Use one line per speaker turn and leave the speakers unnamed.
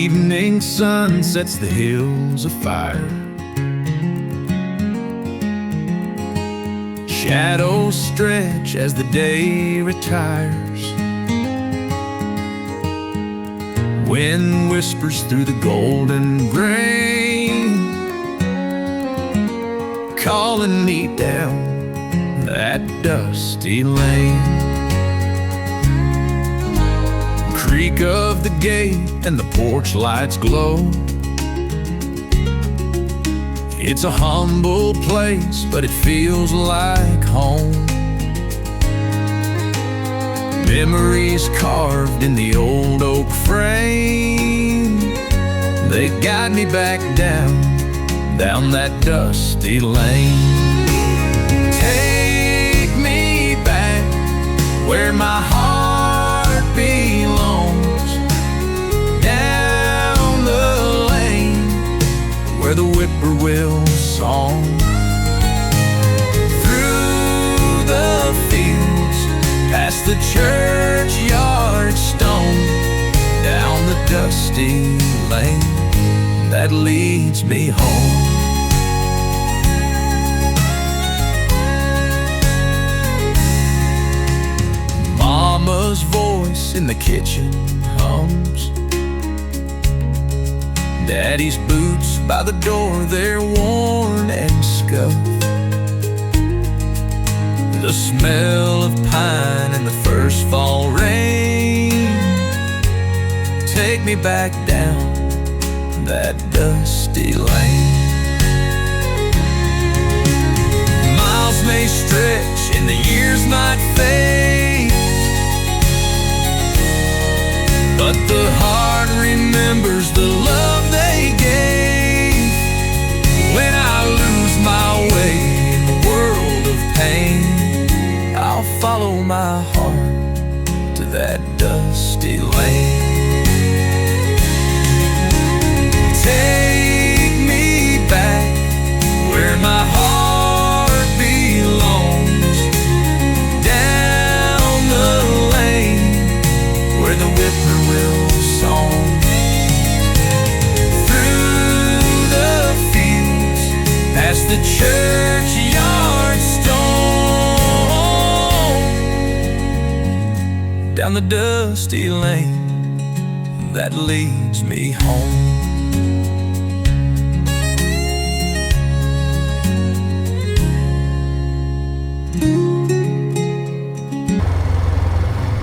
evening sun sets the hills afire. Shadows stretch as the day retires. Wind whispers through the golden grain, calling me down that dusty lane. Creak of the gate and the porch lights glow. It's a humble place, but it feels like home. Memories carved in the old oak frame, they guide me back down that dusty lane. Take me back where my heart belongs, down the lane where the whippoorwill song, through the fields, past the churchyard stone, down the dusty lane that leads me home. Mama's voice in the kitchen hums. Daddy's boots by the door, they're worn and scuffed. The smell of pine and the first fall rain take me back down that dusty lane. Miles may stretch and the years might fade, but the heart remembers the love they gave. When I lose my way in the world of pain, I'll follow my heart to that dusty lane. Take me back where my heart belongs, down the lane where the whippoorwill song, through the fields, past the churchyard stone, down the dusty lane that leads me home.